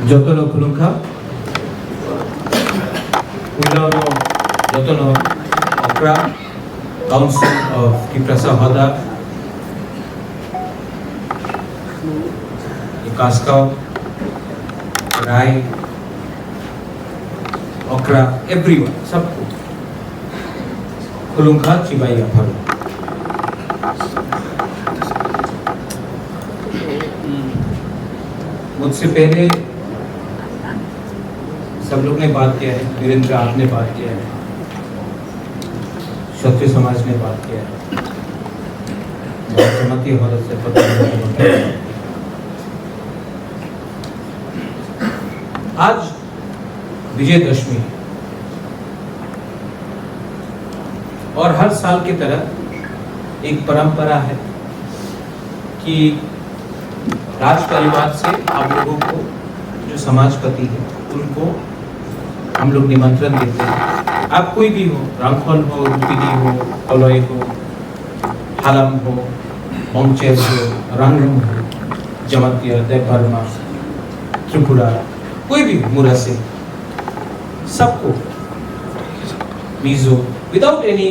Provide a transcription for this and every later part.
Jotono Kulunka, Ulono Jotono Okra, Council of Tiprasa Hoda, Kaskau, Rai, Okra, everyone, सबको Kulunka Chibai Apharu. मुझसे पहले सब लोग ने बात किया है, वीरेंद्र आपने बात किया है, क्षत्रिय समाज ने बात किया है, बासमती हमारे से पता नहीं। आज विजयदशमी और हर साल की तरह एक परंपरा है कि राज परिवार से आप लोगों को जो समाजपति है उनको हम लोग निमंत्रण देते हैं। आप कोई भी हो, रामखोल हो, रुपिनी हो, कलोई हो, हालम हो, मोंगचेर हो, रंगलूम हो, जमतिया, देवबर्मा, त्रिपुरा, कोई भी मुरा से सबको Mizo without any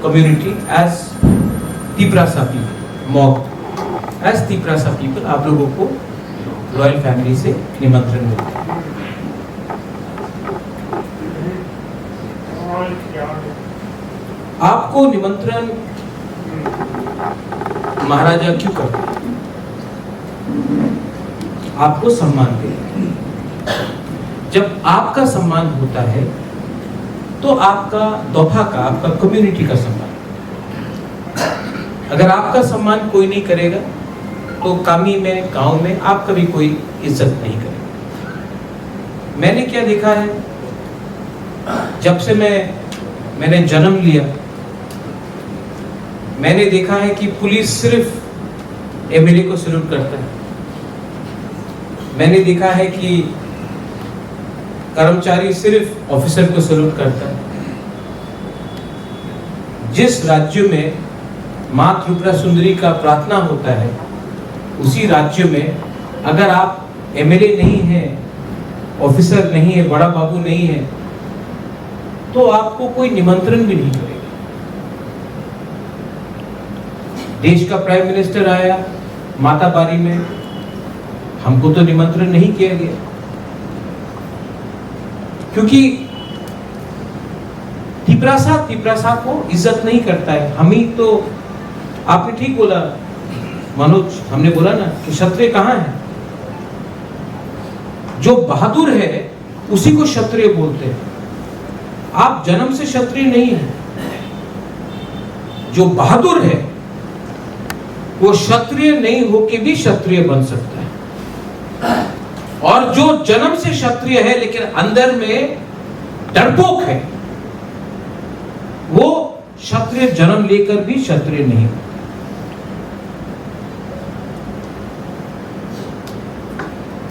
community as Tiprasa people mob as Tiprasa people आप लोगों को रॉयल फैमिली से निमंत्रण मिलता है। आपको निमंत्रण महाराजा क्यों करते हैं? आपको सम्मान देते हैं। जब आपका सम्मान होता है तो आपका दोफा का, आपका कम्युनिटी का सम्मान। अगर आपका सम्मान कोई नहीं करेगा तो कामी में, गांव में आपका भी कोई इज्जत नहीं करेगा। मैंने क्या देखा है, जब से मैंने जन्म लिया, मैंने देखा है कि पुलिस सिर्फ एमएलए को सैल्यूट करता है। मैंने देखा है कि कर्मचारी सिर्फ ऑफिसर को सैल्यूट करता है। जिस राज्य में मां त्रिपुरा सुंदरी का प्रार्थना होता है, उसी राज्य में अगर आप एमएलए नहीं हैं, ऑफिसर नहीं है, बड़ा बाबू नहीं है, तो आपको कोई निमंत्रण भी नहीं करेगा। देश का प्राइम मिनिस्टर आया माताबारी में, हमको तो निमंत्रण नहीं किया गया, क्योंकि तिप्रासा को इज्जत नहीं करता है। हम ही तो, आपने ठीक बोला मनोज, हमने बोला ना कि क्षत्रिय कहाँ है? जो बहादुर है उसी को क्षत्रिय बोलते हैं। आप जन्म से क्षत्रिय नहीं हैं। जो बहादुर है वो क्षत्रिय नहीं होके भी क्षत्रिय बन सकता है, और जो जन्म से क्षत्रिय है लेकिन अंदर में डरपोक है, वो क्षत्रिय जन्म लेकर भी क्षत्रिय नहीं।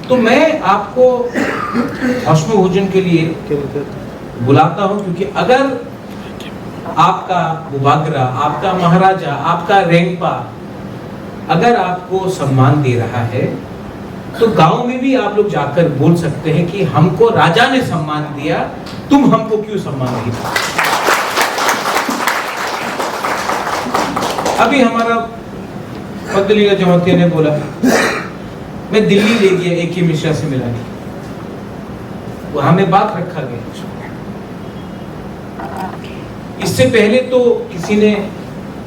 तो मैं आपको भस्म भोजन के लिए बुलाता हूं, क्योंकि अगर आपका बुबागरा, आपका महाराजा, आपका रेंगपा अगर आपको सम्मान दे रहा है तो गांव में भी आप लोग जाकर बोल सकते हैं कि हमको राजा ने सम्मान दिया, तुम हमको क्यों सम्मान नहीं दिया। अभी हमारा पद्दलीला जमतिया ने बोला, मैं दिल्ली ले गया एक ही मिश्रा से मिलाने, वहां में बात रखा गया। इससे पहले तो किसी ने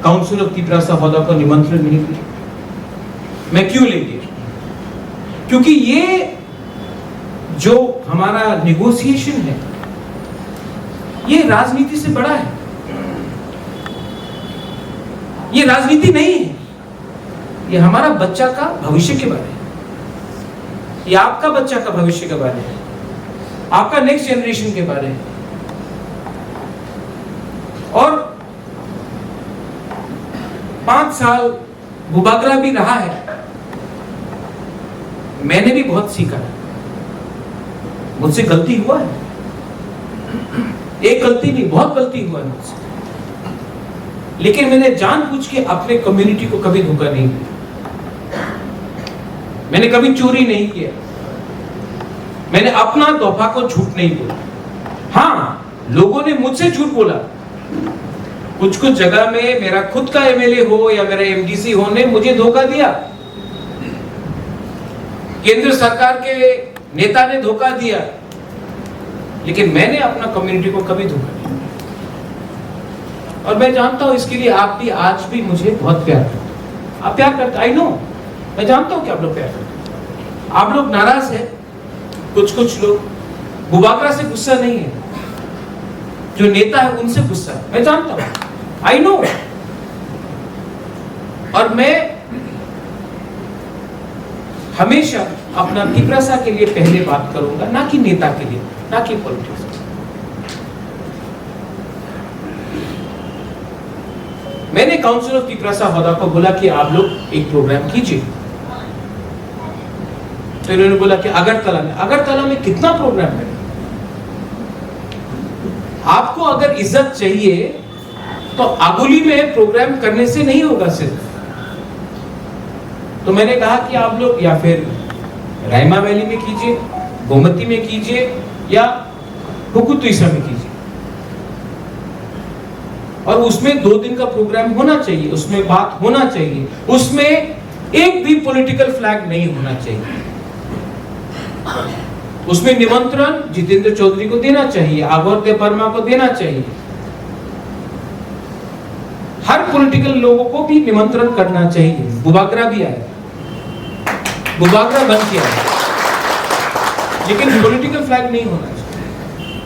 काउंसिल ऑफ तिप्रासा हौदा को निमंत्रण नहीं दिया। मैं क्यों ले गया? क्योंकि ये जो हमारा नेगोशिएशन है ये राजनीति से बड़ा है। ये राजनीति नहीं है, ये हमारा बच्चा का भविष्य के बारे में, ये आपका बच्चा का भविष्य के बारे में, आपका नेक्स्ट जनरेशन के बारे में। और 5 साल बुबागरा भी रहा है, मैंने भी बहुत सीखा है। मुझसे गलती हुआ है, एक गलती नहीं, बहुत गलती हुआ है मुझसे, लेकिन मैंने जानबूझ के अपने कम्युनिटी को कभी धोखा नहीं दिया। मैंने कभी चोरी नहीं किया, मैंने अपना दोफा को झूठ नहीं बोला। हाँ, लोगों ने मुझसे झूठ बोला। कुछ जगह में मेरा खुद का एमएलए हो या मेरा एमडीसी हो ने मुझे धोखा दिया, केंद्र सरकार के नेता ने धोखा दिया, लेकिन मैंने अपना कम्युनिटी को कभी धोखा नहीं दिया। और मैं जानता हूं इसके लिए आप भी आज भी मुझे बहुत प्यार करते हो। आप प्यार करते, आई नो, मैं जानता हूं कि आप लोग प्यार करते हो। आप लोग नाराज है, कुछ लोग बुबागरा से गुस्सा नहीं है, जो नेता है उनसे गुस्सा है, मैं जानता हूं, आई नो। और मैं हमेशा अपना पिपरासा के लिए पहले बात करूंगा, ना कि नेता के लिए, ना कि पॉलिटिक्स। मैंने काउंसिल ऑफ पिपरासा होदा को बोला कि आप लोग एक प्रोग्राम कीजिए, तो इन्होंने बोला कि अगरतला में कितना प्रोग्राम है? आपको अगर इज्जत चाहिए तो आगुली में प्रोग्राम करने से नहीं होगा सिर्फ। तो मैंने कहा कि आप लोग या फिर रायमा वैली में कीजिए, गोमती में कीजिए, या हुकुतुइसा में कीजिए, और उसमें 2 दिन का प्रोग्राम होना चाहिए, उसमें बात होना चाहिए, उसमें एक भी पॉलिटिकल फ्लैग नहीं होना चाहिए। उसमें निमंत्रण जितेंद्र चौधरी को देना चाहिए, आगोर वर्मा को देना चाहिए, हर पॉलिटिकल लोगों को भी निमंत्रण करना चाहिए। बुबागरा भी आए, बुबागरा बंद किया, लेकिन पॉलिटिकल फ्लैग नहीं होना चाहिए।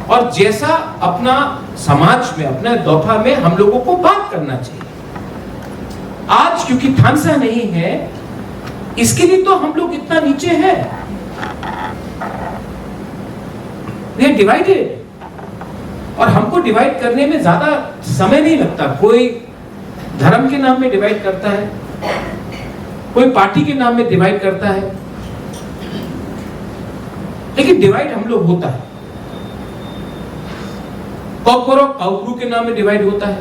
और जैसा अपना समाज में, अपने दोफा में हम लोगों को बात करना चाहिए। आज क्योंकि थानसा नहीं है, इसके लिए तो हम लोग इतना नीचे हैं, वी आर डिवाइडेड। और हमको डिवाइड करने में ज्यादा समय नहीं लगता। कोई धर्म के नाम में डिवाइड करता है, कोई पार्टी के नाम में डिवाइड करता है, लेकिन डिवाइड हम लोग होता है। कॉकरो काउक्रू के नाम में डिवाइड होता है,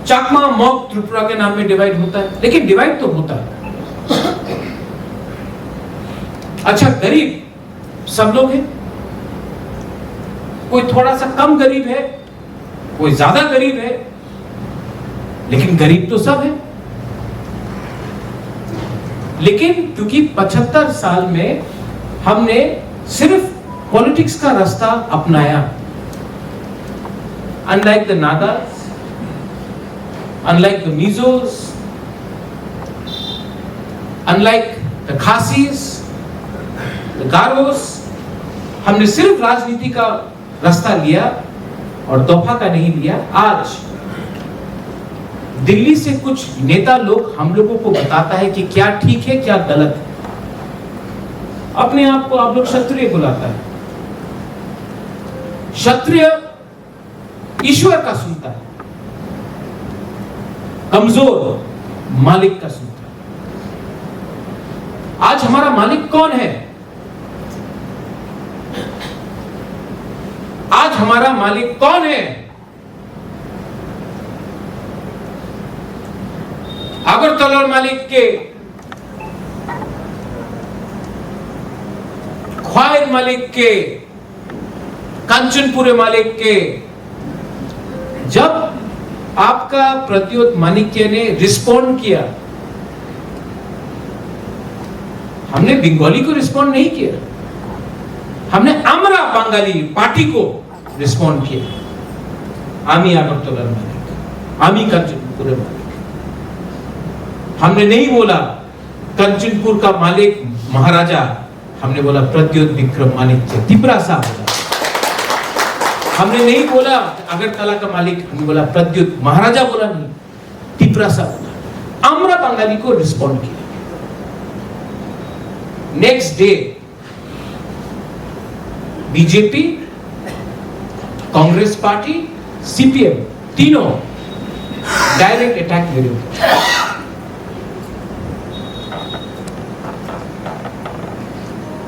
चाकमा मॉक त्रिपुरा के नाम में डिवाइड होता है, लेकिन डिवाइड तो होता है। अच्छा, गरीब सब लोग हैं, कोई थोड़ा सा कम गरीब है, कोई ज्यादा गरीब है, लेकिन गरीब तो सब है। लेकिन क्योंकि 75 साल में हमने सिर्फ पॉलिटिक्स का रास्ता अपनाया, unlike the Nagas, unlike the Mizos, unlike the Khasis, the Garos, हमने सिर्फ राजनीति का रास्ता लिया और दोफा का नहीं लिया। आज दिल्ली से कुछ नेता लोग हम लोगों को बताता है कि क्या ठीक है क्या गलत है। अपने आप को आप लोग क्षत्रिय बुलाता है। क्षत्रिय ईश्वर का सुनता है, कमजोर मालिक का सुनता है। आज हमारा मालिक कौन है? आज हमारा मालिक कौन है? अगरतला मालिक के, ख्वाइर मालिक के, कांचनपुरे मालिक के। जब आपका प्रद्योत माणिक्य ने रिस्पॉन्ड किया, हमने बंगाली को रिस्पॉन्ड नहीं किया, हमने आमरा बंगाली पार्टी को रिस्पॉन्ड किया। आमी अगरतला मालिक, आमी कांचनपुरे मालिक। हमने नहीं बोला कंचनपुर का मालिक महाराजा, हमने बोला प्रद्योत विक्रम माणिक्य तिपरासा बोला। हमने नहीं बोला अगरतला का मालिक, हमने बोला प्रद्योत महाराजा बोला नहीं, तिपरासा बोला। आमरा बंगाली को रिस्पॉन्ड किया। Next day BJP, Congress party, CPM तीनों डायरेक्ट अटैक मेरे ऊपर।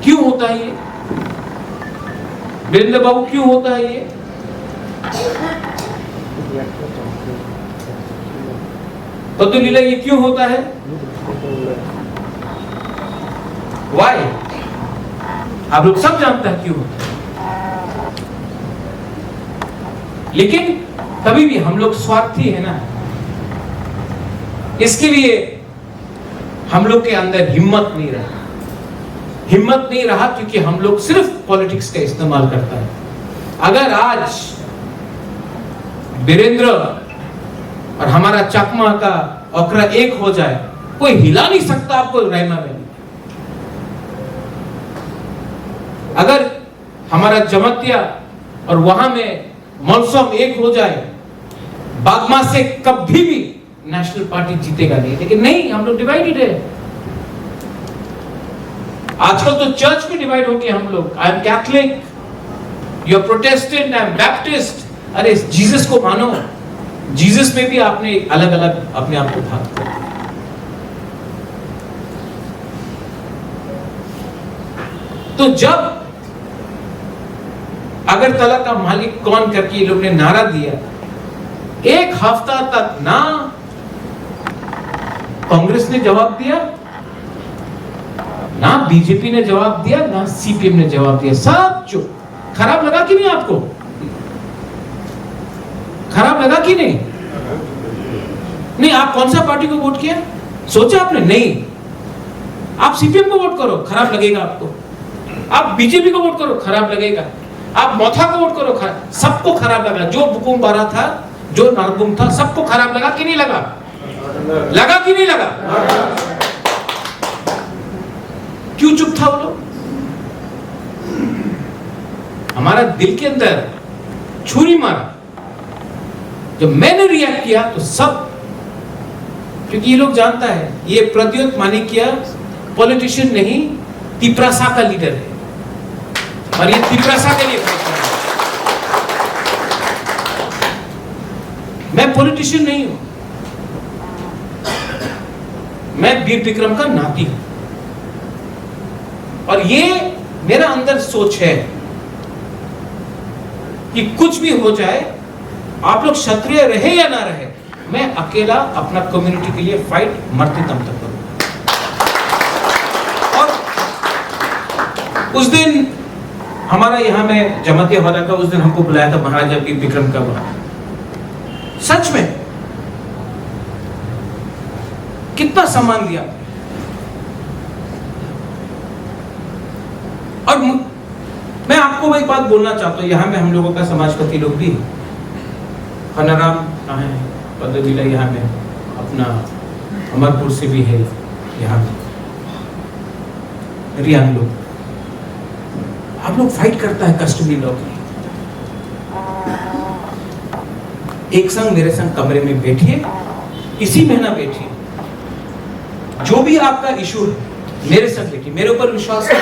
क्यों होता है ये वीरेंद्र बाबू, क्यों होता है ये? पद्दू लीला, ये क्यों होता है? व्हाई? आप लोग सब जानते हैं क्यों होता है। लेकिन तभी भी हम लोग स्वार्थी है ना, इसके लिए हम लोग के अंदर हिम्मत नहीं रहा। हिम्मत नहीं रहा क्योंकि हम लोग सिर्फ पॉलिटिक्स का इस्तेमाल करता है। अगर आज वीरेंद्र और हमारा चकमा का ओकरा एक हो जाए, कोई हिला नहीं सकता आपको रायमा में। अगर हमारा जमतिया और वहां में मौसम एक हो जाए, बागमा से कभी भी नेशनल पार्टी जीतेगा नहीं। लेकिन नहीं, हम लोग डिवाइडेड है। आजकल तो चर्च में डिवाइड हो गए हम लोग। I am Catholic, you are Protestant, I am Baptist. अरे जीसस को मानो, जीसस में भी आपने अलग अलग अपने आप को भाग कर। तो जब अगरतला का मालिक कौन करके ये लोग ने नारा दिया, एक हफ्ता तक ना कांग्रेस ने जवाब दिया, ना बीजेपी ने जवाब दिया, ना सीपीएम ने जवाब दिया, सब चुप। खराब लगा कि नहीं आपको? खराब लगा कि नहीं? नहीं, आप कौन सा पार्टी को वोट किया सोचा आपने? नहीं, आप सीपीएम को वोट करो, खराब लगेगा आपको। आप बीजेपी को वोट करो, खराब लगेगा। आप मोथा को वोट करो, सबको खराब लगा। जो बुकुम भरा था, जो नारगुम था, सबको खराब लगा कि नहीं लगा? लगा कि नहीं लगा? क्यों चुप था वो लोग? हमारा दिल के अंदर छुरी मारा। जब मैंने रिएक्ट किया तो सब, क्योंकि ये लोग जानता है ये प्रद्योत मानिकिया पॉलिटिशियन नहीं, तिपरासा का लीडर है और ये तिपरासा के लिए फाइट कर रहा है। मैं पॉलिटिशियन नहीं हूं, मैं वीर विक्रम का नाती हूं। और ये मेरा अंदर सोच है कि कुछ भी हो जाए, आप लोग क्षत्रिय रहे या ना रहे, मैं अकेला अपना कम्युनिटी के लिए फाइट मरते दम तक करूंगा। और उस दिन हमारा यहाँ में जमातिया वाला का, उस दिन हमको बुलाया था महाराजा वीर विक्रम का वहां। सच में कितना सम्मान दिया। और मैं आपको एक बात बोलना चाहता हूं, यहाँ में हम लोगों का समाजपति लोग भी, हनाराम कहाँ है, पदवीला यहाँ में, अपना अमरपुर से भी है यहाँ में, रियान लोग, आप लोग फाइट करता है कस्टमरी लॉ के लिए। एक संग मेरे संग कमरे में बैठिए, इसी महीना बैठिए, जो भी आपका इशू है मेरे संग बैठिए। मेरे ऊपर विश्वास है,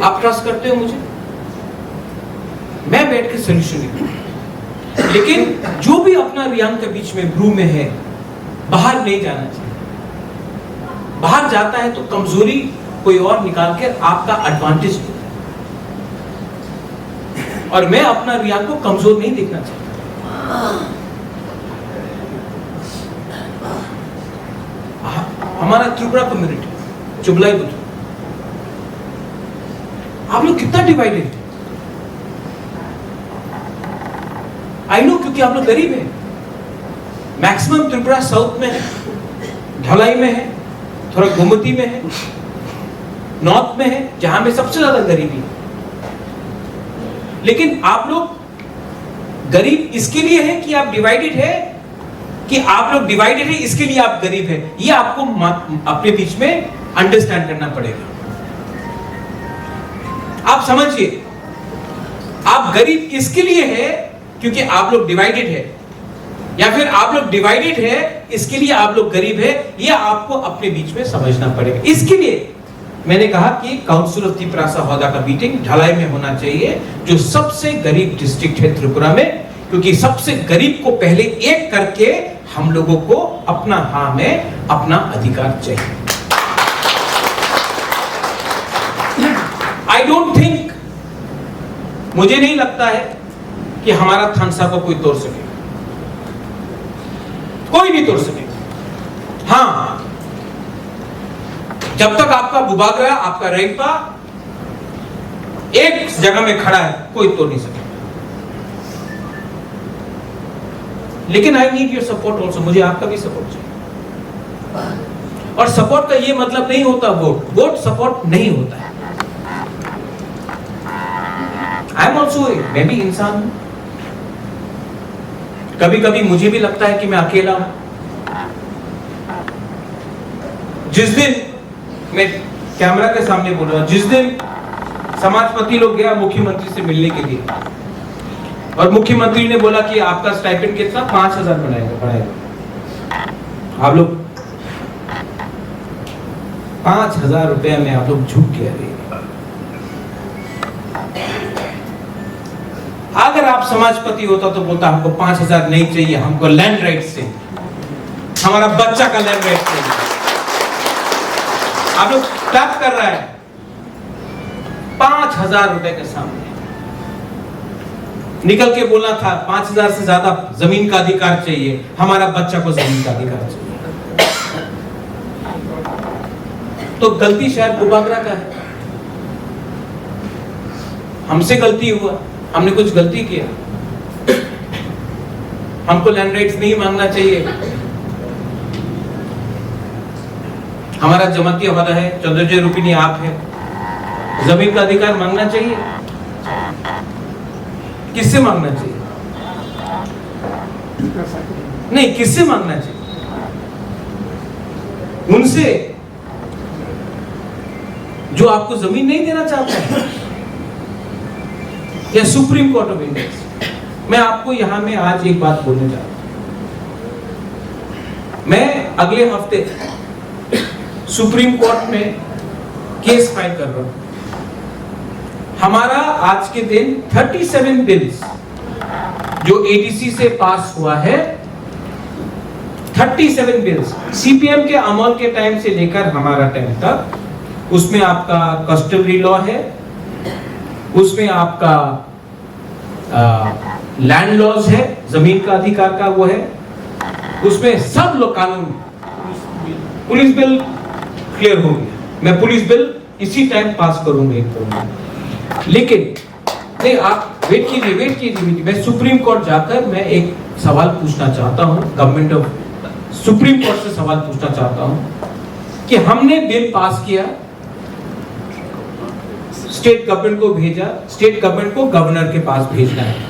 आप ट्रस्ट करते हो मुझे, मैं बैठ के सोल्यूशन निकालूंगा। लेकिन जो भी अपना रियान के बीच में ब्रू में है, बाहर नहीं जाना चाहिए। बाहर जाता है तो कमजोरी कोई और निकाल के आपका एडवांटेज लेता है। और मैं अपना रियान को कमजोर नहीं देखना चाहता। हमारा त्रिपुरा कम्युनिटी, चुबलाई बुद्ध, आप लोग कितना डिवाइडेड है। आई नो, क्योंकि आप लोग गरीब हैं। मैक्सिमम त्रिपुरा साउथ में है, ढलाई में है, थोड़ा गोमती में है, नॉर्थ में है, जहां में सबसे ज्यादा गरीबी है। लेकिन आप लोग गरीब इसके लिए है कि आप डिवाइडेड है, कि आप लोग डिवाइडेड है इसके लिए आप गरीब है? ये आपको अपने बीच में अंडरस्टैंड करना पड़ेगा। आप समझिए, आप गरीब इसके लिए है क्योंकि आप लोग डिवाइडेड है, या फिर आप लोग डिवाइडेड है इसके लिए आप लोग गरीब है? ये आपको अपने बीच में समझना पड़ेगा। इसके लिए मैंने कहा कि काउंसिल ऑफ तिपरासा हौदा का मीटिंग ढलाई में होना चाहिए, जो सबसे गरीब डिस्ट्रिक्ट है त्रिपुरा में, क्योंकि सबसे गरीब को पहले एक करके हम लोगों को अपना हाँ में अपना अधिकार चाहिए। आई डोंट थिंक, मुझे नहीं लगता है कि हमारा थानसा को कोई तोड़ सकेगा, कोई नहीं तोड़ सकेगा। हाँ, जब तक आपका बुबागरा, आपका रेपा एक जगह में खड़ा है, कोई तोड़ नहीं सकता। लेकिन I need your support also, मुझे आपका भी सपोर्ट चाहिए। और सपोर्ट का ये मतलब नहीं होता वोट सपोर्ट नहीं होता है। आई एम ऑल्सो, मैं भी इंसान हूं, कभी कभी मुझे भी लगता है कि मैं अकेला हूं। जिस दिन मैं कैमरा के सामने बोल रहा हूं, जिस दिन समाजपति लोग गया मुख्यमंत्री से मिलने के लिए और मुख्यमंत्री ने बोला कि आपका स्टाइपेंड कितना, 5,000 बढ़ाएगा। आप लोग 5,000 रुपए में आप लोग झुक के रहे। अगर आप समाजपति होता तो बोलता हमको 5,000 नहीं चाहिए, हमको लैंड राइट से, हमारा बच्चा का लैंड राइट चाहिए। आप लोग टैप कर रहा है 5,000 रुपए के सामने। निकल के बोलना था 5,000 से ज्यादा जमीन का अधिकार चाहिए, हमारा बच्चा को जमीन का अधिकार चाहिए। तो गलती शायद बुबागरा का है, हमसे गलती हुआ, हमने कुछ गलती किया। हमको लैंड राइट्स नहीं मांगना चाहिए। हमारा जमाती वादा है, चंद्रजय रूपिणी आप है, जमीन का अधिकार मांगना चाहिए। किससे मांगना चाहिए? नहीं, किससे मांगना चाहिए? उनसे जो आपको जमीन नहीं देना चाहता है, या सुप्रीम कोर्ट ऑफ इंडिया से? मैं आपको यहां में आज एक बात बोलने जा रहा हूं। मैं अगले हफ्ते सुप्रीम कोर्ट में केस फाइल कर रहा हूं। हमारा आज के दिन 37 बिल्स जो एडीसी से पास हुआ है, 37 बिल्स सीपीएम के अमल के टाइम से लेकर हमारा टाइम तक, उसमें आपका कस्टमरी लॉ है, उसमें आपका लैंड लॉज है, जमीन का अधिकार का वो है, उसमें सब लोग कानून, पुलिस बिल क्लियर हो गया। मैं पुलिस बिल इसी टाइम पास करूंगा। लेकिन नहीं, आप वेट कीजिए। मैं सुप्रीम कोर्ट जाकर मैं एक सवाल पूछना चाहता हूं, गवर्नमेंट ऑफ सुप्रीम कोर्ट से सवाल पूछना चाहता हूं कि हमने बिल पास किया, स्टेट गवर्नमेंट को भेजा, स्टेट गवर्नमेंट को गवर्नर के पास भेजना है।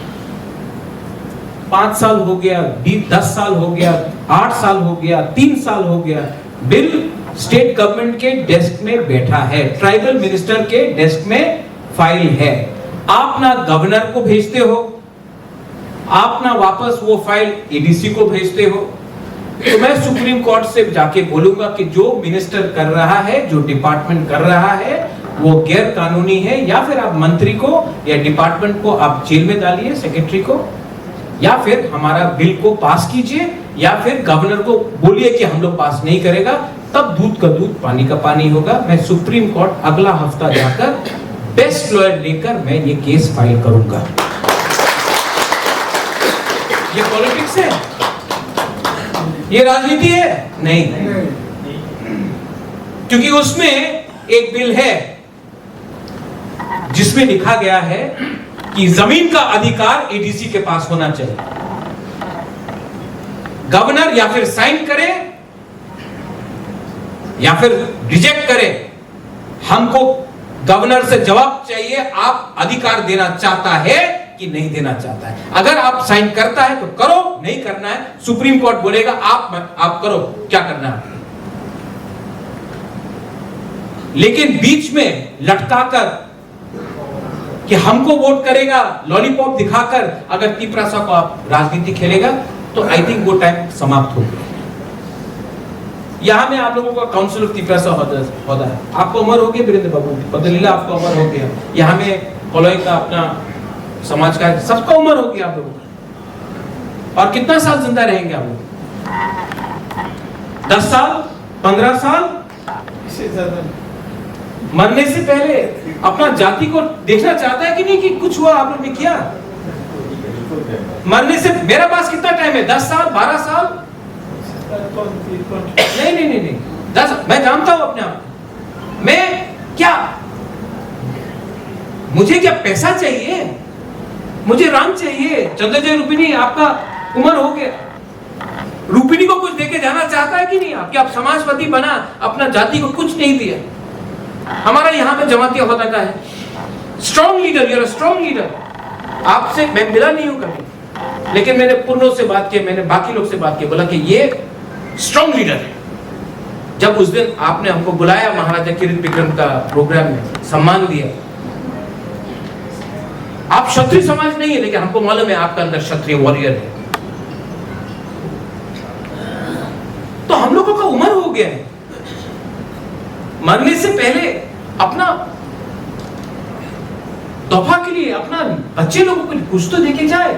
5 साल हो गया, 10 साल हो गया, 8 साल हो गया, 3 साल हो गया, बिल स्टेट गवर्नमेंट के डेस्क में बैठा है, ट्राइबल मिनिस्टर के डेस्क में फाइल है। आप ना गवर्नर को भेजते हो, आप ना वापस वो फाइल एडीसी को भेजते हो। तो मैं सुप्रीम कोर्ट से जाके बोलूंगा कि जो मिनिस्टर कर रहा है, जो डिपार्टमेंट कर रहा है, वो गैर कानूनी है। या फिर आप मंत्री को या डिपार्टमेंट को आप जेल में डालिए, सेक्रेटरी को, या फिर हमारा बिल को पास कीजिए, या फिर गवर्नर को बोलिए कि हम लोग पास नहीं करेगा, तब दूध का दूध पानी का पानी होगा। मैं सुप्रीम कोर्ट अगला हफ्ता जाकर बेस्ट लॉयर लेकर मैं ये केस फाइल करूंगा। ये पॉलिटिक्स है, ये राजनीति है? नहीं, क्योंकि उसमें एक बिल है जिसमें लिखा गया है कि जमीन का अधिकार एडीसी के पास होना चाहिए। गवर्नर या फिर साइन करे या फिर रिजेक्ट करे, हमको गवर्नर से जवाब चाहिए, आप अधिकार देना चाहता है कि नहीं देना चाहता है। अगर आप साइन करता है तो करो, नहीं करना है सुप्रीम कोर्ट बोलेगा आप करो, क्या करना है। लेकिन बीच में लटकाकर कि हमको वोट करेगा, लॉलीपॉप दिखाकर अगर तिपरासा को आप राजनीति खेलेगा, तो आई थिंक वो टाइम समाप्त हो गया। यहां में आप लोगों का काउंसिल ऑफ तिपरासा होता है, आपको उम्र हो गया, वीरेंद्र बाबू पदलीला आपका उम्र हो गया, यहाँ में कोलोई का अपना समाज का सबका उम्र हो गया आप लोगों का। और कितना साल जिंदा रहेंगे आप लोग? 10 साल, 15 साल? इससे ज्यादा मरने से पहले अपना जाति को देखना चाहता है कि नहीं, कि कुछ हुआ आप लोग ने किया? मरने से मेरा पास कितना टाइम है? 10 साल, 12 साल? नहीं, 10। मैं जानता हूं अपने आप, मुझे क्या पैसा चाहिए? मुझे राम चाहिए। चंद्रजय रूपिणी, आपका उम्र हो गया, रूपिणी को कुछ देके जाना चाहता है कि नहीं? आपके आप समाजपति बना, अपना जाति को कुछ नहीं दिया। हमारा यहाँ पे जमाती होता का है, strong leader, your strong leader. आपसे मैं मिला नहीं हूं कभी, लेकिन मैंने पूर्णों से बात की, मैंने बाकी लोग से बात की, बोला कि ये स्ट्रॉन्ग लीडर है। जब उस दिन आपने हमको बुलाया महाराजा किरीट विक्रम का प्रोग्राम में, सम्मान दिया, आप क्षत्रिय समाज नहीं है, लेकिन हमको मालूम है आपका अंदर क्षत्रिय वॉरियर है। तो हम लोगों का उम्र हो गया है, मरने से पहले अपना तोहफा के लिए अपना बच्चे लोगों को कुछ तो देके जाए।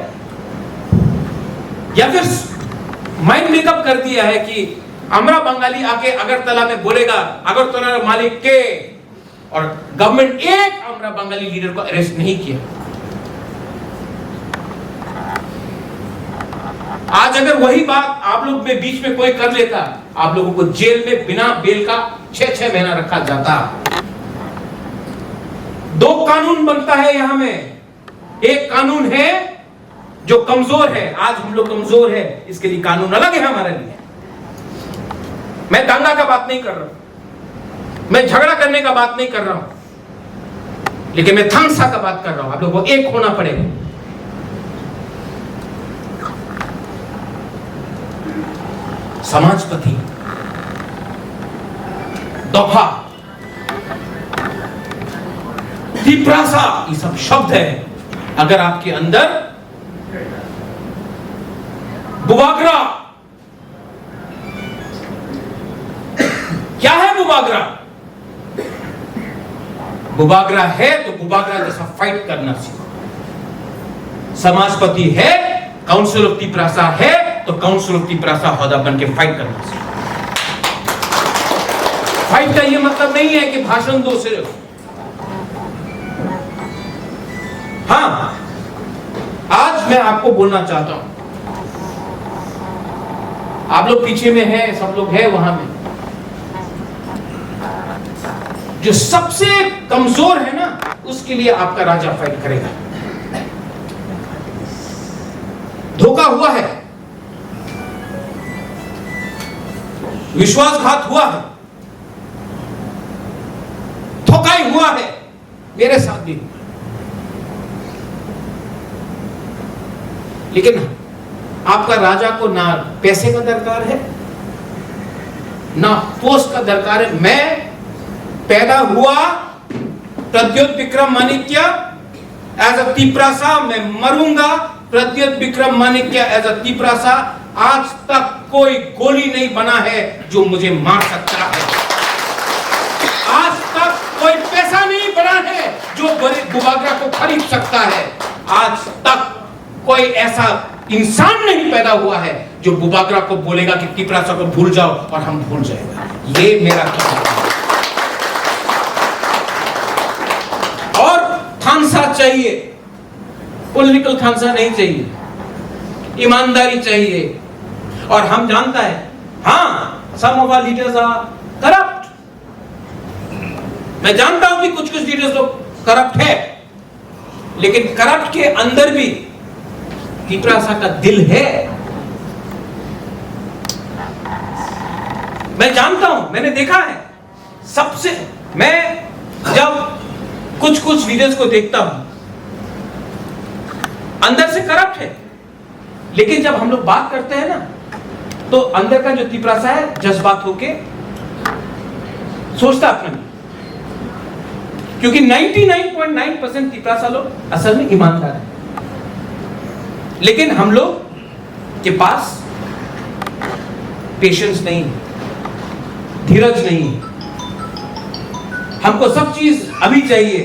या फिर माइंड मेकअप कर दिया है कि अमरा बंगाली आके अगरतला में बोलेगा, अगरतला मालिक के, और गवर्नमेंट एक अमरा बंगाली लीडर को अरेस्ट नहीं किया। आज अगर वही बात आप लोग में बीच में कोई कर लेता, आप लोगों को जेल में बिना बेल का 6-6 महीना रखा जाता। 2 कानून बनता है यहां में। एक कानून है जो कमजोर है, आज हम लोग कमजोर है, इसके लिए कानून अलग है हमारे लिए। मैं दंगा का बात नहीं कर रहा हूं, मैं झगड़ा करने का बात नहीं कर रहा हूं, लेकिन मैं थांसा का बात कर रहा हूं। आप लोगों को एक होना पड़ेगा। समाजपति, दोफा, तिप्रासा, ये सब शब्द है। अगर आपके अंदर बुबागरा, क्या है बुबागरा? बुबागरा है तो बुबागरा जैसा फाइट करना सीखो। समाजपति है, काउंसिल ऑफ तिप्रासा है तो काउंसिल ऑफ तिप्रासा होदा बन के फाइट करना सीखो। फाइट का ये मतलब नहीं है कि भाषण दो सिर्फ। हाँ, आज मैं आपको बोलना चाहता हूं, आप लोग पीछे में हैं, सब लोग हैं वहां में, जो सबसे कमजोर है ना, उसके लिए आपका राजा फाइट करेगा। धोखा हुआ है, विश्वासघात हुआ है, धोखाई हुआ है, मेरे साथ भी। लेकिन आपका राजा को ना पैसे का दरकार है, ना पोस्ट का दरकार है। मैं पैदा हुआ प्रद्योत विक्रम माणिक्य एज अ तिप्रासा, मैं मरूंगा प्रद्योत विक्रम माणिक्य एज अ तिप्रासा। आज तक कोई गोली नहीं बना है जो मुझे मार सकता है। आज तक कोई पैसा नहीं बना है जो बुबागरा को खरीद सकता है। आज तक कोई ऐसा इंसान नहीं पैदा हुआ है जो बुबागरा को बोलेगा कि तिप्रासा को भूल जाओ और हम भूल जाएगा। ये मेरा कहना है। और थांसा चाहिए, पॉलिटिकल थांसा नहीं चाहिए, ईमानदारी चाहिए। और हम जानता है, हाँ, some of our leaders are corrupt. मैं जानता हूं कि कुछ लीडर्स लोग करप्ट है, लेकिन करप्ट के अंदर भी तिप्रासा का दिल है। मैं जानता हूं, मैंने देखा है। सबसे मैं जब कुछ वीडियोस को देखता हूं, अंदर से करप्ट है, लेकिन जब हम लोग बात करते हैं ना, तो अंदर का जो तिप्रासा है जज्बात होके सोचता अपना, क्योंकि 99.9% तिप्रासा लोग असल में ईमानदार है। लेकिन हम लोग के पास पेशेंस नहीं, धीरज नहीं, हमको सब चीज अभी चाहिए।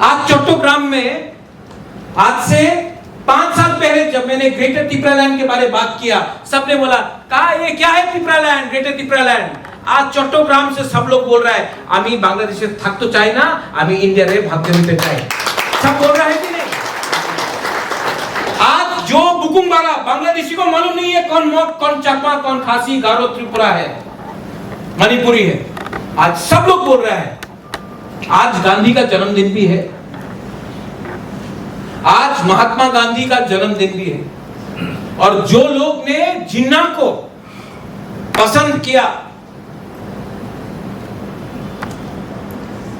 आज चट्टोग्राम में, आज से 5 साल पहले जब मैंने ग्रेटर तिप्रालैंड के बारे में बात किया, सबने बोला कहा ये क्या है तिप्रालैंड, ग्रेटर तिप्रालैंड। आज चट्टोग्राम से सब लोग बोल रहा है आमी बांग्लादेशे থাকতো চাই না, আমি ইন্ডিয়ারে ভাগতে দিতে চাই। सब बोल रहा है कि नहीं? आज जो बुकुमबारा बांग्लादेशी को मालूम नहीं है कौन मोक, कौन चकमा, कौन खासी, गारो, त्रिपुरा है, मणिपुरी है। आज सब लोग बोल रहे हैं, आज गांधी का जन्मदिन भी है, आज महात्मा गांधी का जन्मदिन भी है, और जो लोग ने जिन्ना को पसंद किया,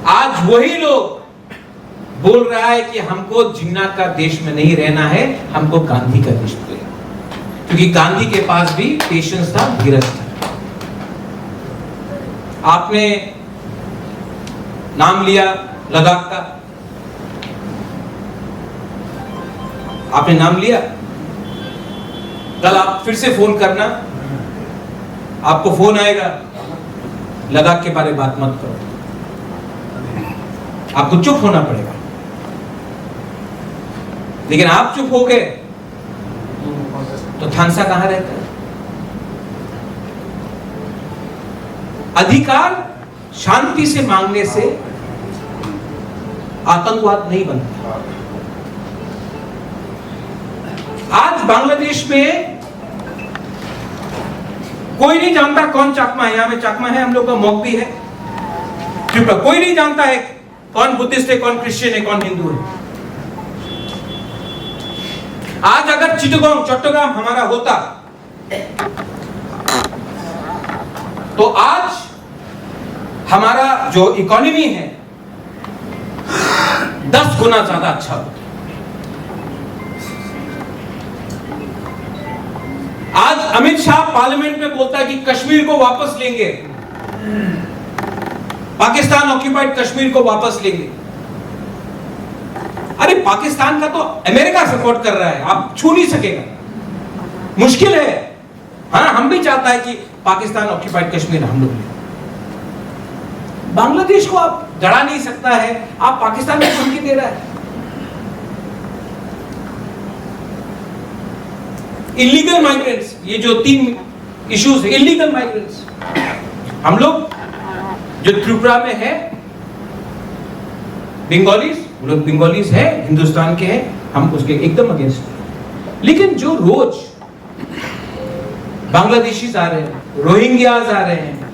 आज वही लोग बोल रहा है कि हमको जिन्ना का देश में नहीं रहना है, हमको गांधी का देश में, क्योंकि गांधी के पास भी पेशेंस था, धीरज था। आपने नाम लिया लद्दाख का, आपने नाम लिया, कल आप फिर से फोन करना, आपको फोन आएगा लद्दाख के बारे में बात मत करो, आपको चुप होना पड़ेगा। लेकिन आप चुप हो गए तो थानसा कहां रहता है? अधिकार शांति से मांगने से आतंकवाद नहीं बनता। आज बांग्लादेश में कोई नहीं जानता कौन चाकमा है, यहां में चाकमा है, हम लोग का मौक भी है, त्रिपुरा, कोई नहीं जानता है कौन बुद्धिस्ट है, कौन क्रिश्चियन है, कौन हिंदू है। आज अगर चिटगांव चट्टग्राम हमारा होता तो आज हमारा जो इकोनॉमी है 10 गुना ज्यादा अच्छा होता। आज अमित शाह पार्लियामेंट में बोलता है कि कश्मीर को वापस लेंगे, पाकिस्तान ऑक्यूपाइड कश्मीर को वापस लेंगे। अरे पाकिस्तान का तो अमेरिका सपोर्ट कर रहा है, आप छू नहीं सकेगा, मुश्किल है। हाँ, हम भी चाहता है कि पाकिस्तान ऑक्यूपाइड कश्मीर हम लोग लें। बांग्लादेश को आप जड़ा नहीं सकता है, आप पाकिस्तान को धमकी दे रहा है। इलीगल माइग्रेंट्स, ये जो 3 इश्यूज है, इलीगल माइग्रेंट्स, हम लोग जो त्रिपुरा में है, बंगालीज, वो लोग बंगालीज है, हिंदुस्तान के हैं, हम उसके एकदम अगेंस्ट। लेकिन जो रोज बांग्लादेशीज आ रहे हैं, रोहिंग्याज आ रहे हैं,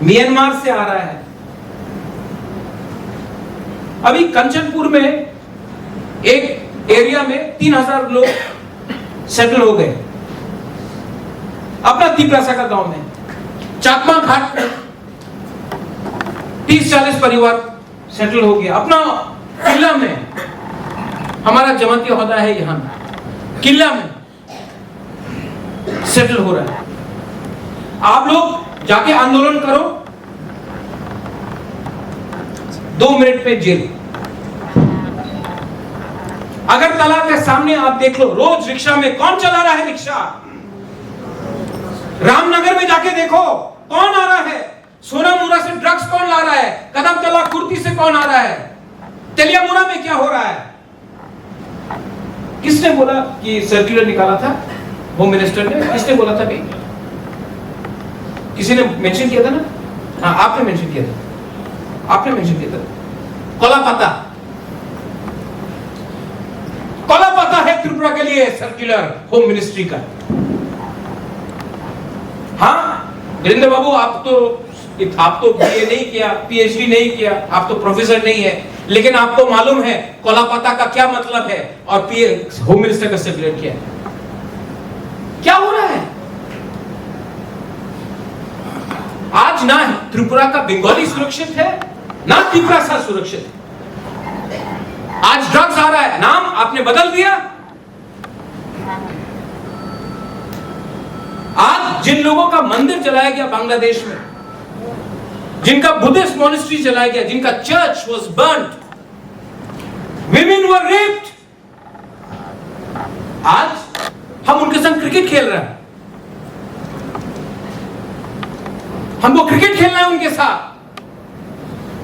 म्यांमार से आ रहा है, अभी कंचनपुर में एक एरिया में 3000 लोग सेटल हो गए, अपना तिपरासा का गांव में। चाकमा घाट में 30-40 परिवार सेटल हो गया, अपना किला में। हमारा जमाती होता है यहां किला में सेटल हो रहा है। आप लोग जाके आंदोलन करो, 2 मिनट में जेल। अगरतला के सामने आप देख लो, रोज रिक्शा में कौन चला रहा है रिक्शा? रामनगर में जाके देखो कौन आ रहा है, सोनामुरा से ड्रग्स कौन ला रहा है, कदमतला कुर्ती से कौन आ रहा है, तेलियामुरा में क्या हो रहा है? किसने बोला कि सर्कुलर निकाला था होम मिनिस्टर ने? किसने बोला था भाई? किसी ने मेंशन किया था ना? हाँ, आपने मेंशन किया था, आपने मेंशन किया था। कोलापता, कोलापता है त्रिपुरा के लिए सर्कुलर होम मिनिस्ट्री का। हाँ वीरेंद्र बाबू, आप तो बीए नहीं किया, पीएचडी नहीं किया, आप तो प्रोफेसर नहीं है, लेकिन आपको मालूम है कोलापता का क्या मतलब है और होम मिनिस्टर का सर्कुलर क्या है? क्या हो रहा है आज? ना त्रिपुरा का बंगाली सुरक्षित है, ना तिपरासा सुरक्षित है। आज ड्रग्स आ रहा है, नाम आपने बदल दिया। आज जिन लोगों का मंदिर जलाया गया बांग्लादेश में, जिनका बुद्धिस्ट मॉनेस्ट्री जलाया गया, जिनका church was burned, women were raped, आज हम उनके संग क्रिकेट खेल रहे हैं, हमको क्रिकेट खेलना है उनके साथ।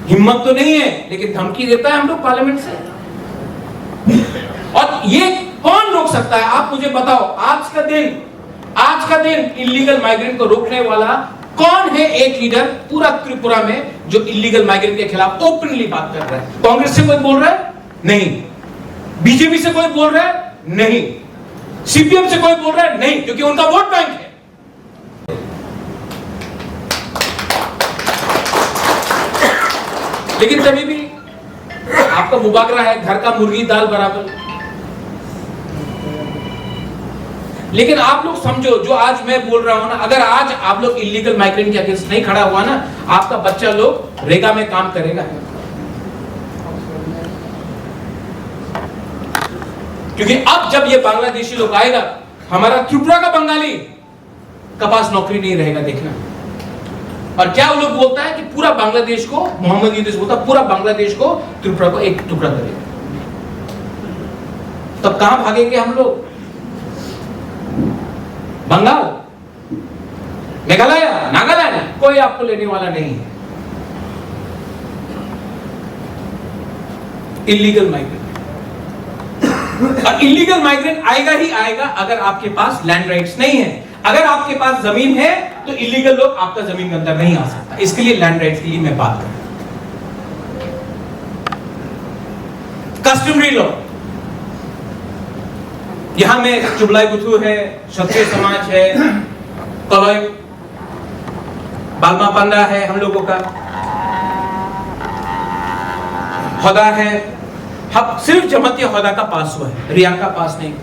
हिम्मत तो नहीं है, लेकिन धमकी देता है हम लोग पार्लियामेंट से। और ये कौन रोक सकता है? आप मुझे बताओ, आज का दिन इलीगल माइग्रेंट को रोकने वाला कौन है? एक लीडर पूरा त्रिपुरा में जो इलीगल माइग्रेंट के खिलाफ ओपनली बात कर रहा है। कांग्रेस से कोई बोल रहा है? नहीं। बीजेपी से कोई बोल रहा है? नहीं। सीपीएम से कोई बोल रहा है? नहीं, क्योंकि उनका वोट बैंक है। लेकिन तभी भी आपका मुबागरा है, घर का मुर्गी दाल बराबर। लेकिन आप लोग समझो, जो आज मैं बोल रहा हूं ना, अगर आज आप लोग इलीगल माइग्रेंट के अगेंस्ट नहीं खड़ा हुआ ना, आपका बच्चा लोग रेगा में काम करेगा। क्योंकि अब जब ये बांग्लादेशी लोग आएगा, हमारा त्रिपुरा का बंगाली का पास नौकरी नहीं रहेगा, देखना। और क्या वो लोग बोलता है कि पूरा बांग्लादेश को, मोहम्मद यूनुस बोलता है पूरा बांग्लादेश को त्रिपुरा को एक टुकड़ा करेगा। तब कहां भागेंगे हम लोग? बंगाल, मेघालय, नागालैंड, कोई आपको लेने वाला नहीं है। इलीगल माइग्रेंट, और इलीगल माइग्रेंट आएगा ही आएगा अगर आपके पास लैंड राइट्स नहीं है। अगर आपके पास जमीन है तो इलीगल लोग आपका जमीन के अंदर नहीं आ सकता। इसके लिए लैंड राइट्स के लिए मैं बात कर रहा हूं। कस्टमरी लॉ, यहां में चुबलाई गुथु है, क्षत्रिय समाज है, कलौय बालमा पंदा है, हम लोगों का होदा है। हम सिर्फ जमतिया होदा का पास हुआ है, रिया का पास नहीं।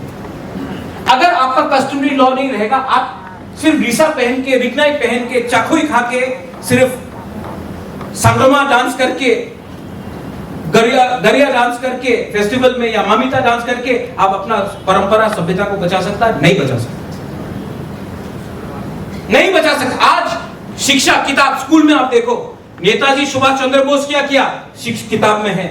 अगर आपका कस्टमरी लॉ नहीं रहेगा, आप सिर्फ रीसा पहन के, रिकनाई पहन के, चाकुई खा के, सिर्फ संगमा डांस करके, गरिया डांस करके, फेस्टिवल में या मामिता डांस करके आप अपना परंपरा सभ्यता को बचा सकता है? नहीं बचा सकता, नहीं बचा सकता। आज शिक्षा किताब स्कूल में आप देखो, नेताजी सुभाष चंद्र बोस क्या किया, किताब में है।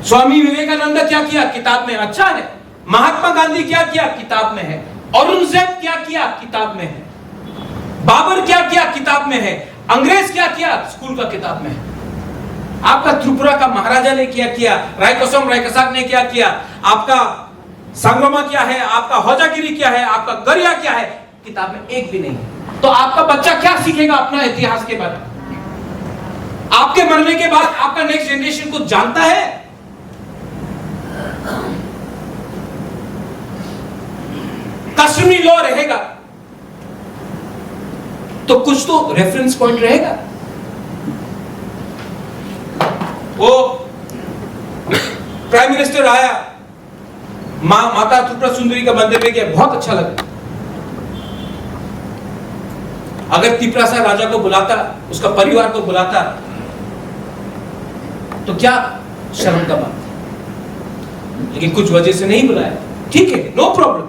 स्वामी विवेकानंद क्या किया, किताब में, अच्छा है। महात्मा गांधी क्या किया, किताब में है। औरंगजेब क्या किया, किताब में है। बाबर क्या किया, किताब में है। अंग्रेज क्या किया, स्कूल का किताब में है। आपका त्रिपुरा का महाराजा ने क्या किया, रायकोसम रायकसाक ने क्या किया, आपका संगमा क्या है, आपका होजागिरी क्या है, आपका गरिया क्या है, किताब में एक भी नहीं है। तो आपका बच्चा क्या सीखेगा अपना इतिहास के बारे में? आपके मरने के बाद आपका नेक्स्ट जनरेशन कुछ जानता है? कस्टमरी लॉ रहेगा तो कुछ तो रेफरेंस पॉइंट रहेगा। वो प्राइम मिनिस्टर आया, माता त्रिपुरा सुंदरी का मंदिर में गया, बहुत अच्छा लगा। अगर तिपरासा राजा को बुलाता, उसका परिवार को बुलाता, तो क्या शर्म का बात। लेकिन कुछ वजह से नहीं बुलाया, ठीक है, नो प्रॉब्लम।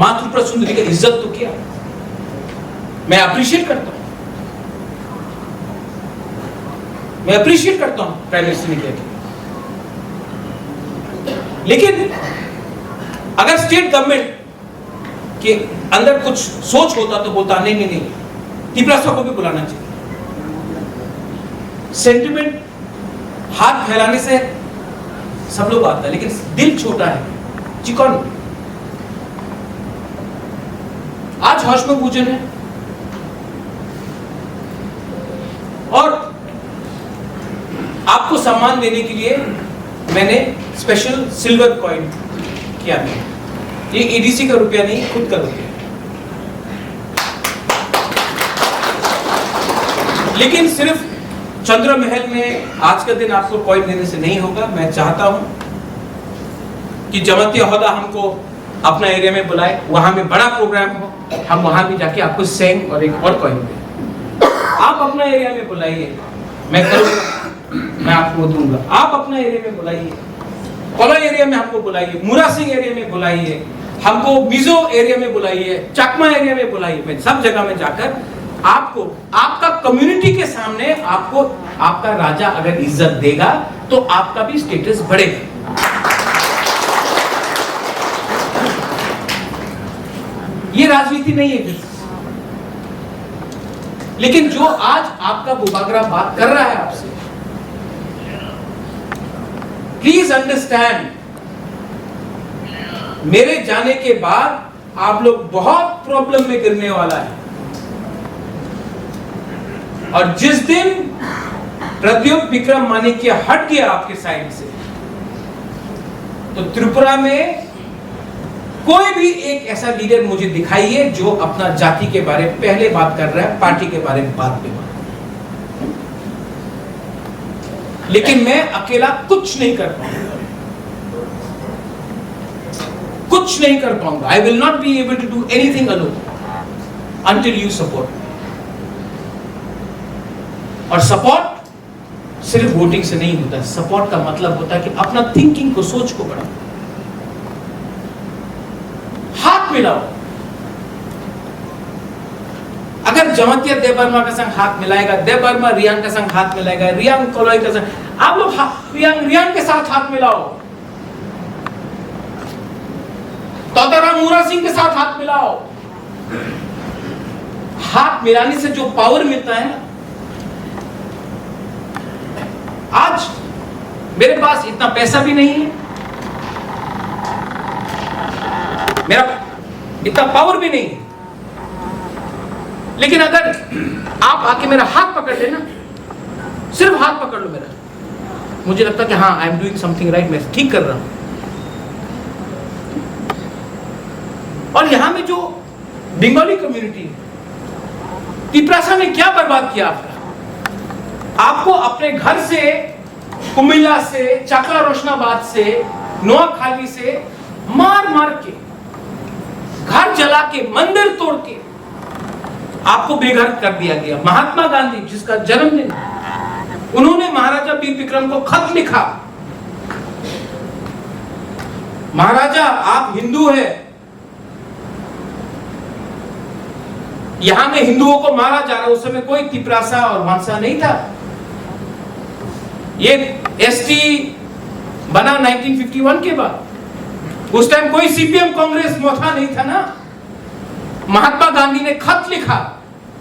मां त्रिपुरा सुंदरी की इज्जत तो किया, मैं अप्रिशिएट करता हूं, मैं अप्रिशिएट करता हूं प्राइम मिनिस्टर ने किया। लेकिन अगर स्टेट गवर्नमेंट के अंदर कुछ सोच होता तो बोलता नहीं नहीं नहीं, तिपरासा को भी बुलाना चाहिए। सेंटिमेंट हाथ फैलाने से सब लोग आता है, लेकिन दिल छोटा है, चिकन। आज हौशम पूजन है और आपको सम्मान देने के लिए मैंने स्पेशल सिल्वर कॉइन किया है। ये एडीसी का रुपया नहीं, खुद का रुपया। लेकिन सिर्फ चंद्र महल में आज का दिन आपको कॉइन देने से नहीं होगा। मैं चाहता हूं कि जमतिया होदा हमको अपना एरिया में बुलाए, वहां में बड़ा प्रोग्राम हो, हम वहां भी जाके आपको सेंग और एक और कॉइन दें। आप अपना एरिया में बुलाइए, मैं करूंगा, मैं आपको दूंगा। आप अपना एरिया में बुलाइए, कोला एरिया में हमको बुलाइए, मुरा सिंह एरिया में बुलाइए, हमको मिजो एरिया में बुलाइए, चकमा एरिया में बुलाइए। मैं सब जगह में जाकर आपको, आपका कम्युनिटी के सामने आपको आपका राजा अगर इज्जत देगा तो आपका भी स्टेटस बढ़ेगा। ये राजनीति नहीं है। लेकिन जो आज आपका बुबागरा बात कर रहा है आपसे, प्लीज अंडरस्टैंड, मेरे जाने के बाद आप लोग बहुत प्रॉब्लम में गिरने वाला है। और जिस दिन प्रद्युम्न विक्रम माणिक्य हट गया आपके साइड से, तो त्रिपुरा में कोई भी एक ऐसा लीडर मुझे दिखाइए जो अपना जाति के बारे में पहले बात कर रहा है, पार्टी के बारे में बात में बात। लेकिन मैं अकेला कुछ नहीं कर पाऊंगा, कुछ नहीं कर पाऊंगा। I will not be able to do anything alone until you support. और सपोर्ट सिर्फ वोटिंग से नहीं होता। सपोर्ट का मतलब होता है कि अपना थिंकिंग को, सोच को बढ़ाओ, हाथ मिलाओ। अगर जमातिया देबर्मा का संग हाथ मिलाएगा, देबर्मा रियांग का संग हाथ मिलाएगा, रियांग कोलोई का संग, आप लोग रियांग के साथ हाथ मिलाओ, तोतरा मूरा सिंह के साथ हाथ मिलाओ। हाथ मिलाने से जो पावर मिलता है ना, आज मेरे पास इतना पैसा भी नहीं है, मेरा इतना पावर भी नहीं है, लेकिन अगर आप आके मेरा हाथ पकड़ लेना, सिर्फ हाथ पकड़ लो मेरा, मुझे लगता है कि हाँ, I am doing something right, मैं ठीक कर रहा हूं। और यहां में जो बंगाली कम्युनिटी है, तिपरासा ने क्या बर्बाद किया आपको अपने घर से, कुमिल्ला से, चाकला रोशनाबाद से, नोआखाली से मार मार के, घर जला के, मंदिर तोड़ के आपको बेघर कर दिया गया। महात्मा गांधी जिसका जन्मदिन, उन्होंने महाराजा वीर विक्रम को खत लिखा, महाराजा आप हिंदू है, यहां में हिंदुओं को मारा जा रहा है। उस समय कोई तिपरासा और वांसा नहीं था, ये एसटी बना 1951 के बाद। उस टाइम कोई सीपीएम कांग्रेस मोथा नहीं था ना। महात्मा गांधी ने खत लिखा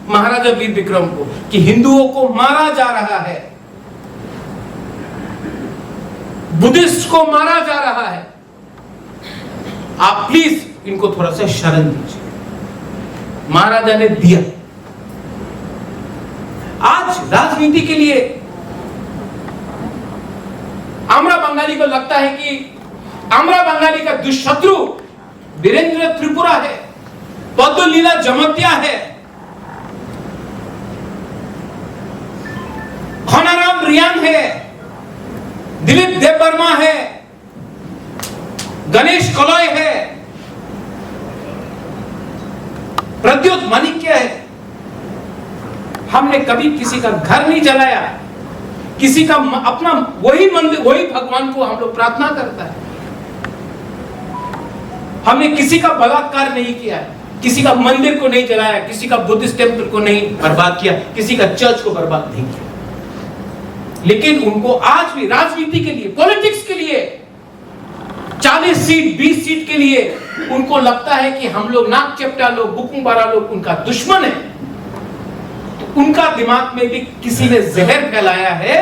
महाराजा वीर विक्रम को कि हिंदुओं को मारा जा रहा है, बुद्धिस्ट को मारा जा रहा है, आप प्लीज इनको थोड़ा सा शरण दीजिए। महाराजा ने दिया। आज राजनीति के लिए आमरा बंगाली को लगता है कि आमरा बंगाली का दुष्शत्रु वीरेंद्र त्रिपुरा है, पद्मलीला जमतिया है, खनाराम रियांग है, दिलीप देबबर्मा है, गणेश कोलोई है, प्रद्योत माणिक्य है। हमने कभी किसी का घर नहीं जलाया, किसी का अपना वही मंदिर, वही भगवान को हम लोग प्रार्थना करता है। हमने किसी का बलात्कार नहीं किया, किसी का मंदिर को नहीं जलाया, किसी का बुद्धिस्ट टेम्पल को नहीं बर्बाद किया, किसी का चर्च को बर्बाद नहीं किया। लेकिन उनको आज भी राजनीति के लिए, पॉलिटिक्स के लिए, 40 सीट 20 सीट के लिए उनको लगता है कि हम लोग नाक चपटा लोग, बुकुंबारा लोग उनका दुश्मन है। तो उनका दिमाग में भी किसी ने जहर फैलाया है,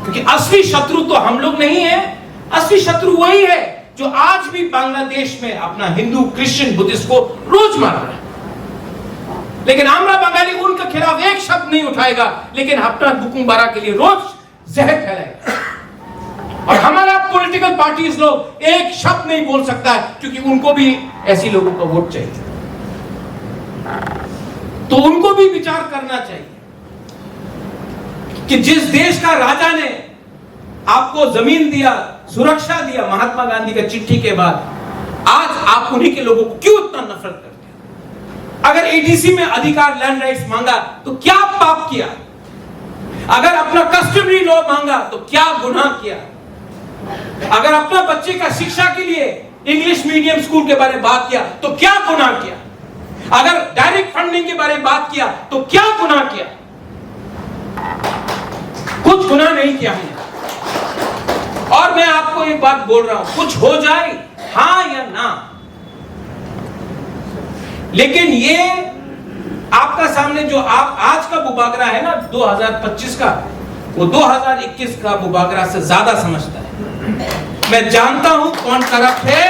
क्योंकि असली शत्रु तो हम लोग नहीं है, असली शत्रु वही है जो आज भी बांग्लादेश में अपना हिंदू, क्रिश्चियन, बुद्धिस्ट को रोज मार रहा है। लेकिन आमरा बंगाली उनके खिलाफ एक शब्द नहीं उठाएगा, लेकिन अपना बुकुंबारा के लिए रोज जहर फैलाएगा। और हमारा पॉलिटिकल पार्टीज लोग एक शब्द नहीं बोल सकता है, क्योंकि उनको भी ऐसी लोगों का वोट चाहिए। तो उनको भी विचार करना चाहिए कि जिस देश का राजा ने आपको जमीन दिया, सुरक्षा दिया महात्मा गांधी का चिट्ठी के बाद, आज आप उन्हीं के लोगों को क्यों इतना नफरत करते हैं? अगर एडीसी में अधिकार, लैंड राइट्स मांगा तो क्या पाप किया? अगर अपना कस्टमरी लॉ मांगा तो क्या गुनाह किया? अगर अपना बच्चे का शिक्षा के लिए इंग्लिश मीडियम स्कूल के बारे में बात किया तो क्या गुनाह किया? अगर डायरेक्ट फंडिंग के बारे में बात किया तो क्या गुनाह किया? कुछ गुनाह नहीं किया हमने। और मैं आपको एक बात बोल रहा हूं, कुछ हो जाए हां या ना, लेकिन ये आपका सामने जो आप आज का मुबागरा है ना 2025 का, वो 2021 का मुबागरा से ज्यादा समझता है। मैं जानता हूं कौन करप्ट है,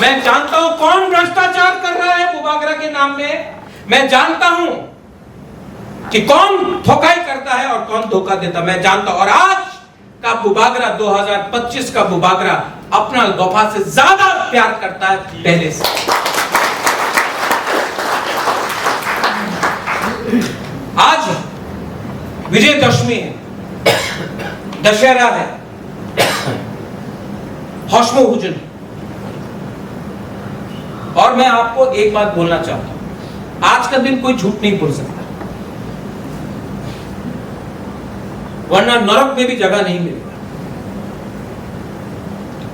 मैं जानता हूं कौन भ्रष्टाचार कर रहा है मुबागरा के नाम में, मैं जानता हूं कि कौन धोखाई करता है और कौन धोखा देता, मैं जानता हूं। और आज का मुबागरा 2025 का मुबागरा अपना दफा से ज्यादा प्यार करता है पहले से। आज विजयदशमी है, दशहरा है, हौशमो हुजन। और मैं आपको एक बात बोलना चाहता हूं, आज का दिन कोई झूठ नहीं बोल सकता, वरना नरक में भी जगह नहीं मिलेगा।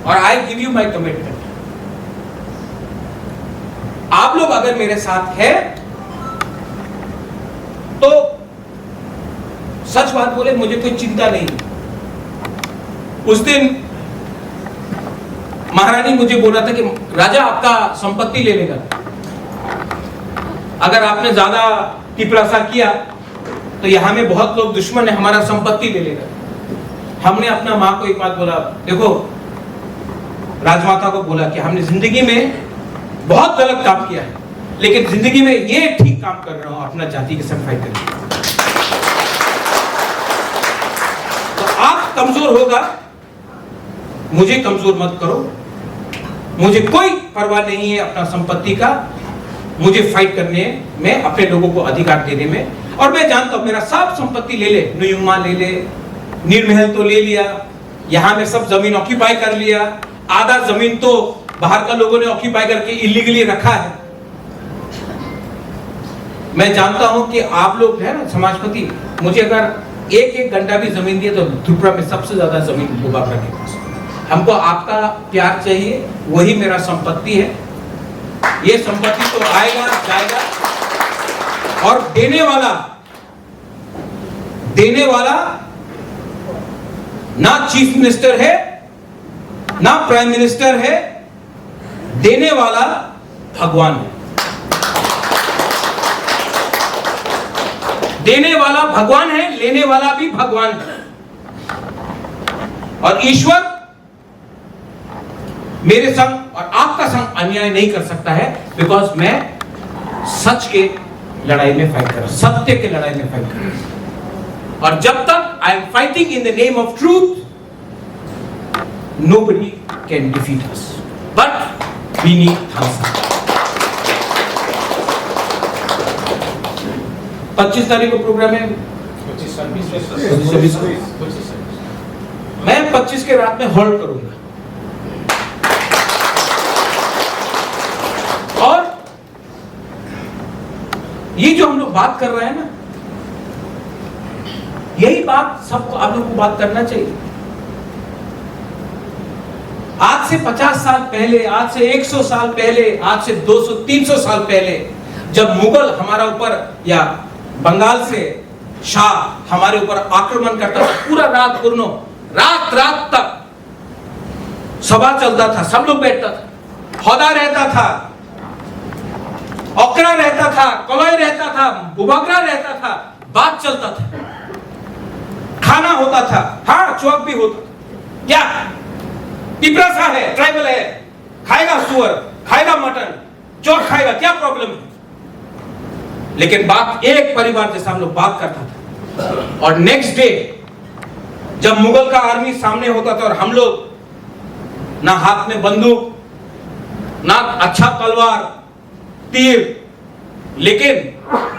और I give you my commitment, आप लोग अगर मेरे साथ है तो सच बात बोले, मुझे कोई चिंता नहीं। उस दिन महारानी मुझे बोला था कि राजा आपका संपत्ति ले लेगा, अगर आपने ज्यादा टिपरासा किया तो यहां में बहुत लोग दुश्मन है, हमारा संपत्ति ले लेगा। हमने अपना मां को एक बात बोला, देखो राजमाता को बोला कि हमने जिंदगी में बहुत गलत काम किया है, लेकिन जिंदगी में ये ठीक काम कर रहा हूं, अपना जाति के साथ फाइट करके। तो आप कमजोर होगा, मुझे कमजोर मत करो, मुझे कोई परवाह नहीं है अपना संपत्ति का, मुझे फाइट करने में, अपने लोगों को अधिकार देने में। और मैं जानता हूं मेरा सब संपत्ति ले ले, नुयुमा ले ले, नीरमहल तो ले लिया, यहां में सब जमीन ऑक्यूपाई कर लिया, आधा जमीन तो बाहर का लोगों ने ऑक्यूपाई करके इलीगली रखा है। मैं जानता हूं कि आप लोग है ना समाजपति, मुझे अगर एक घंटा भी जमीन दिए तो त्रिपुरा में सबसे ज्यादा जमीन बुबाकरा के पास। हमको आपका प्यार चाहिए, वही मेरा संपत्ति है। ये संपत्ति तो आएगा जाएगा, और देने वाला ना चीफ मिनिस्टर है ना प्राइम मिनिस्टर है, देने वाला भगवान है। देने वाला भगवान है, लेने वाला भी भगवान है। और ईश्वर मेरे संग और आपका संग अन्याय नहीं कर सकता है, बिकॉज मैं सच के लड़ाई में फाइट कर रहा हूं, सत्य के लड़ाई में फाइट कर रहा हूं। और जब तक I am fighting in the name of truth, nobody can defeat us, but we need thumbs up। 25 तारीख को प्रोग्राम है, 25 मैं 25 के रात में होल्ड करूंगा। और ये जो हम लोग बात कर रहे हैं ना, यही बात सबको, आप लोगों को बात करना चाहिए। आज से 50 साल पहले, आज से 100 साल पहले, आज से 200-300 साल पहले, जब मुगल हमारा ऊपर या बंगाल से शाह हमारे ऊपर आक्रमण करता था, पूरा रात पूर्णो रात तक सभा चलता था, सब लोग बैठता था, हौदा रहता था, ओकरा रहता था, कलय रहता था, बुबाकरा रहता था, बात चलता था, खाना होता था, हाँ चौक भी होता था। क्या टिपरासा है, ट्राइबल है, खाएगा सुअर, खाएगा मटन, चौक खाएगा, क्या प्रॉब्लम है? लेकिन बात एक परिवार जैसा हम लोग बात करता था। और नेक्स्ट डे जब मुगल का आर्मी सामने होता था और हम लोग ना हाथ में बंदूक, ना अच्छा तलवार, तीर, लेकिन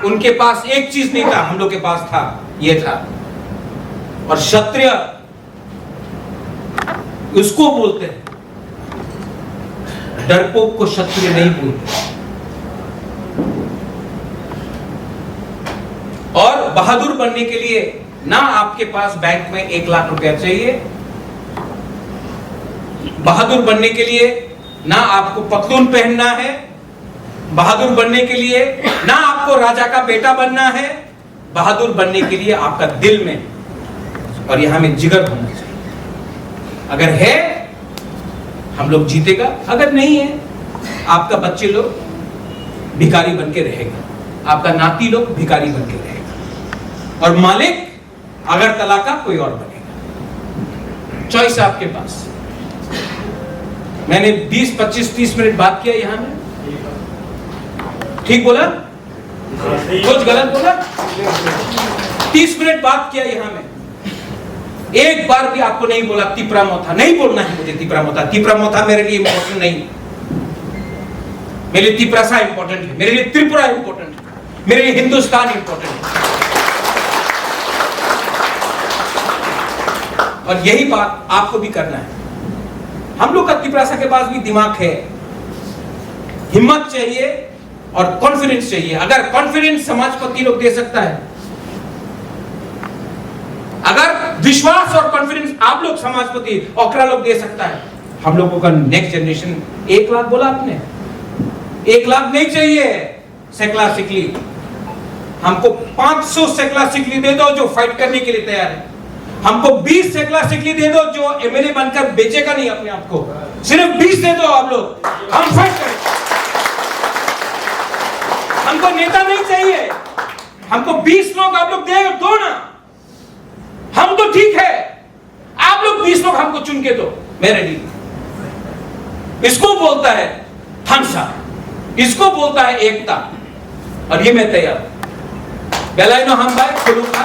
उनके पास एक चीज नहीं था, हम लोग के पास था, ये था। और क्षत्रिय उसको बोलते हैं, डरपोक को क्षत्रिय नहीं बोलते। और बहादुर बनने के लिए ना आपके पास बैंक में 1 लाख रुपया चाहिए, बहादुर बनने के लिए ना आपको पतलून पहनना है, बहादुर बनने के लिए ना आपको राजा का बेटा बनना है, बहादुर बनने के लिए आपका दिल में और यहां में जिगर होना चाहिए। अगर है हम लोग जीतेगा, अगर नहीं है आपका बच्चे लोग भिखारी बन के रहेगा, आपका नाती लोग भिखारी बन के रहेगा, और मालिक अगरतला का कोई और बनेगा। चॉइस आपके पास। मैंने 20, 25, 30 मिनट बात किया यहां में, ठीक बोला? कुछ गलत बोला? 30 मिनट बात किया यहां में, एक बार भी आपको नहीं बोला तिपरा मोथा, नहीं बोलना है मुझे तिपरा मोथा। तिपरा मोथा मेरे लिए इंपॉर्टेंट नहीं, मेरे लिए तिपरासा इंपॉर्टेंट है, मेरे लिए त्रिपुरा इंपॉर्टेंट है, मेरे लिए हिंदुस्तान इंपॉर्टेंट है। और यही बात आपको भी करना है। हम लोग का त्रिप्रासा के पास भी दिमाग है, हिम्मत चाहिए और कॉन्फिडेंस चाहिए। अगर कॉन्फिडेंस समाजपति लोग दे सकता है, अगर विश्वास और कॉन्फिडेंस आप लोग समाजपति ओकरा लोग दे सकता है, हम लोगों का नेक्स्ट जनरेशन 1 लाख बोला आपने, 1 लाख नहीं चाहिए सेकला सिकली, हमको 500 सेकला सिकली दे दो जो फाइट करने के लिए तैयार है। हमको 20 सेकला सिकली दे दो जो एमएलए बनकर बेचेगा नहीं अपने आप को, सिर्फ 20 दे दो आप लोग, हम फाइट करेंगे। हमको नेता नहीं चाहिए, हमको 20 लोग आप लोग दो ना, हम तो ठीक है, आप लोग 20 लोग हमको चुन के दो, मैं रेडी। इसको बोलता है हंसा, इसको बोलता है एकता, और ये मैं तैयार। बेलाइनो हम भाई खुलूंगा।